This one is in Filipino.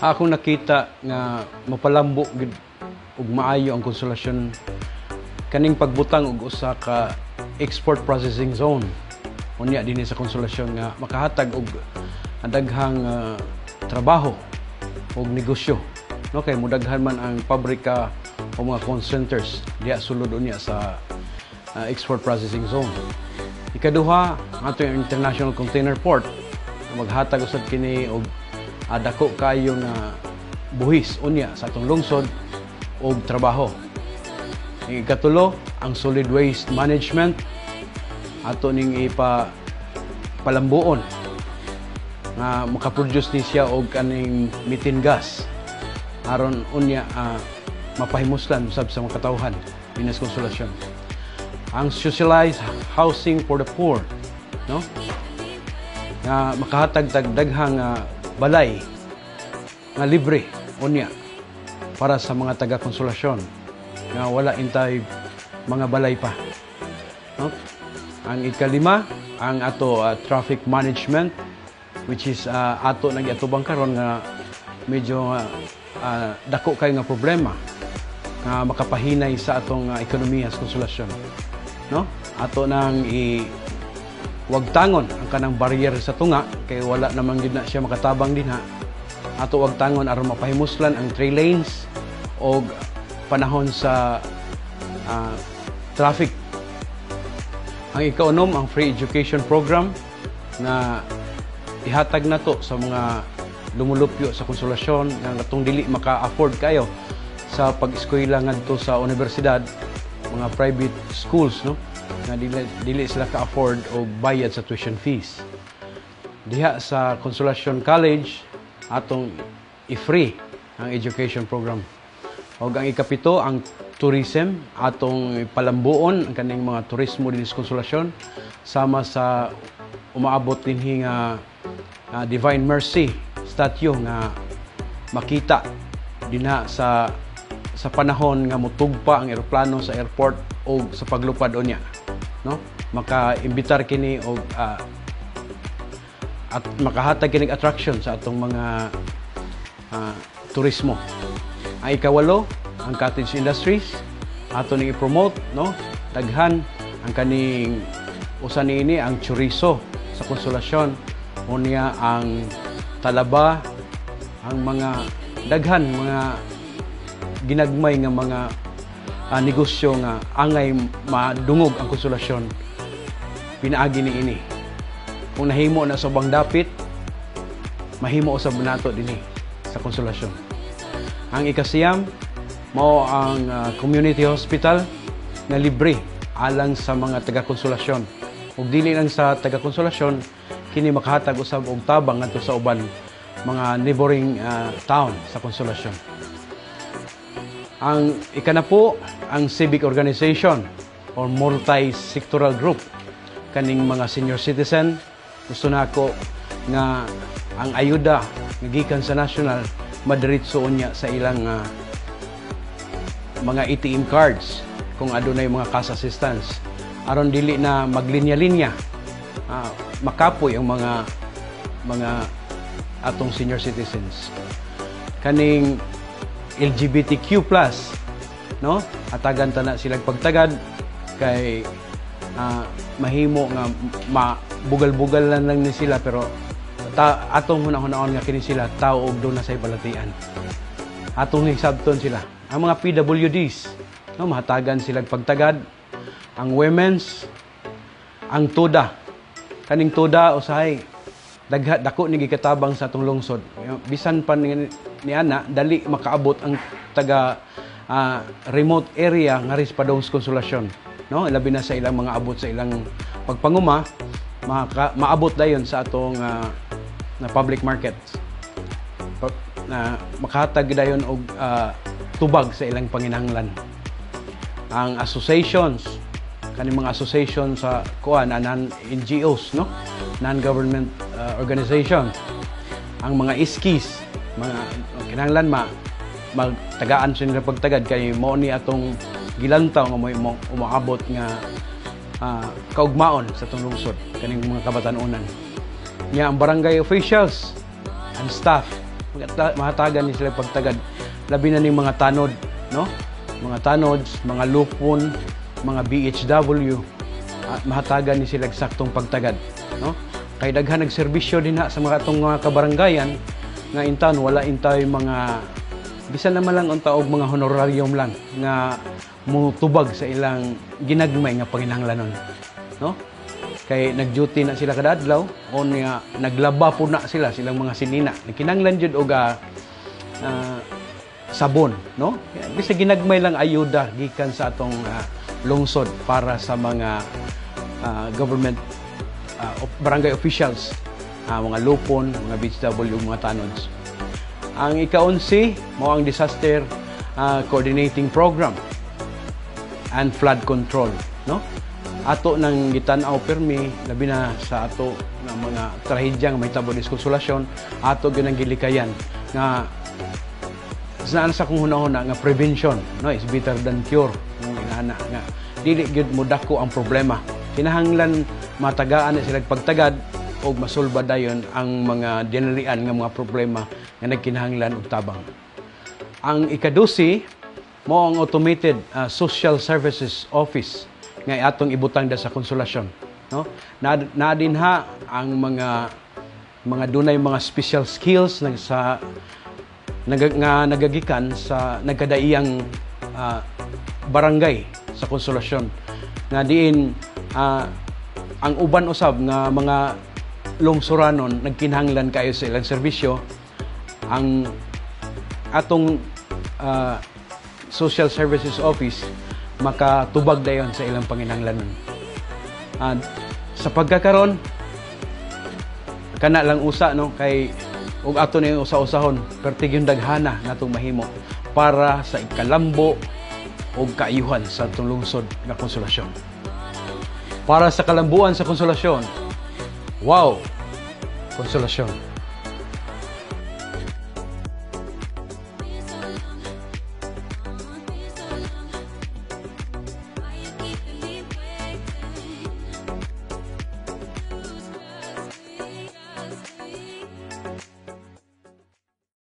Akong nakita nga mapalambo gid ug maayo ang konsolasyon kaning pagbutang og usa ka export processing zone. Unya dinhi sa konsolasyon nga makahatag og daghang trabaho og negosyo. No kay mudaghan man ang pabrika o mga call centers diha sulod unya sa export processing zone. Ikaduha, ato yung International Container Port maghatag usab kini og dako kayo nga buhis unya sa atong lungsod og trabaho. Ikatulo, ang solid waste management ato ning palambuon nga makaproduce ni siya og kaning methane gas aron unya mapahimuslan usab sa mga katawhan dinas konsolasyon. Ang socialized housing for the poor, no? Nga makahatag daghang balay nga libre unya para sa mga taga-konsolasyon nga wala intay mga balay pa, no? Ang ikalima, ang ato traffic management, which is ato nagiatubang karon nga medyo dako kay nga problema nga makapahinay sa atong ekonomiya sa konsolasyon, no? Ato nang wagtangon ang kanang barrier sa tunga kay wala naman gid na siya makatabang dinha. Ato wagtangon aron mapahimuslan ang 3 lanes og panahon sa traffic. Ang ikaunom, ang free education program na ihatag nato sa mga lumulupyo sa konsolasyon nga atong dili maka-afford kayo sa pag-eskwela ngadto sa universidad, mga private schools, no? Na dili sila ka-afford o bayad sa tuition fees. Diha sa Consolation College atong i-free ang education program. O ang ikapito, ang tourism atong palambuon ang kaning mga turismo dinhi sa Consolation sama sa umaabot dinhi nga Divine Mercy statue nga makita dinha sa panahon nga motugpa ang eroplano sa airport o sa paglupad unya, no? Maka-imbitar kini og at makahatag kini attraction sa atong mga turismo. Ang ikawalo, ang cottage industries ato ning i-promote, no? Daghan ang kaning usa niini ang chorizo sa Konsolasyon, unya ang talaba, ang mga daghan mga ginagmay nga mga negosyo nga angay madungog ang Konsolasyon pinaagi niini. Kung nahimo na sa ubang dapit, mahimo usab nato dinhi sa Konsolasyon. Ang ikasiyam mao ang community hospital na libre alang sa mga taga-Konsolasyon. Ug dili lang sa taga-Konsolasyon, kini makahatag usab og tabang ngadto sa uban mga neighboring town sa Konsolasyon. Ang ikanapo, ang civic organization or multi-sectoral group kaning mga senior citizen. Gusto nako nga ang ayuda nga gikan sa national madiretso unya sa ilang mga ATM cards kung adunay mga cash assistance aron dili na maglinya-linya, makapoy ang mga atong senior citizens. Kaning LGBTQ+, no? Atagan ta na silang pagtagad kay mahimo nga bugal-bugal lang ni sila pero atong hunahon nga kini sila tao og doon na sa balatian. Atong hisabton sila. Ang mga PWDs, no, mahatagan silang pagtagad. Ang women's, ang TUDA. Kaning TUDA usahay dako ni gikatabang sa atong lungsod. Bisan pa ni ana dali makaabot ang taga remote area nga ris padong Konsolasyon, no? Labi na sa ilang mga abot sa ilang pagpanguma, maabot dayon sa atong na public markets. Na makahatag dayon og tubag sa ilang panginahanglan. Ang associations, kaning mga association sa non-NGOs, no? Non-government organization. Ang mga iskis, mga kinahanglan magtagaan sa nila pagtagad kay mao ni atong gilantaw nga mo umaabot nga kaugmaon sa atong lungsod kaning mga kabatanunan. Nya ang barangay officials and staff mahatagan ni sila pagtagad labi na ning mga tanod, no? Mga tanods, mga lupon, mga BHW, mahatagan ni sila saktong pagtagad, no? Kay daghan nagserbisyo din sa mga atong mga kabaranggayan nga intan wala intay mga bisan naman lang unta og mga honorarium lang nga mutubag sa ilang ginagmay nga panginahanglanon, no? Kay nag-duty na sila kada adlaw o nga naglaba po na silang mga sinina. Kinahanglan jud og sabon, no? Bisa ginagmay lang ayuda gikan sa atong lungsod para sa mga government barangay officials, mga lupon, mga BHW, mga tanods. Ang ika-11 mao ang disaster coordinating program and flood control, no? Ato nang gitan-aw permi labi na sa ato nga mga trahedyang may tabo diskonsolasyon, ato gyud gilikayan nga saan sa kung hunahuna nga prevention, no, is better than cure. Nga dili gyud mo dako ang problema. Kinahanglan matagaan na sila pagtagad o masulba dayon ang mga dinalian nga mga problema nga nagkinahanglan og tabang. Ang ika-12 mo ang automated social services office nga atong ibutang da sa konsolasyon, no? Na dinha ang mga dunay mga special skills nga nagagikan sa nagkadaiyang barangay sa konsolasyon nga diin ang uban usab nga mga lungsuranon nagkinahanglan kayo sa ilang serbisyo, ang atong social services office makatubag dayon sa ilang panginahanglanon. Sa pagkakaron kana lang usa, no, kay ug ato ni usa-usahon pertig yung daghana natong mahimo para sa ikalambo o kaayuhan sa atong lungsod nga konsolasyon. Para sa kalambuan sa konsolasyon, wow! Konsolasyon.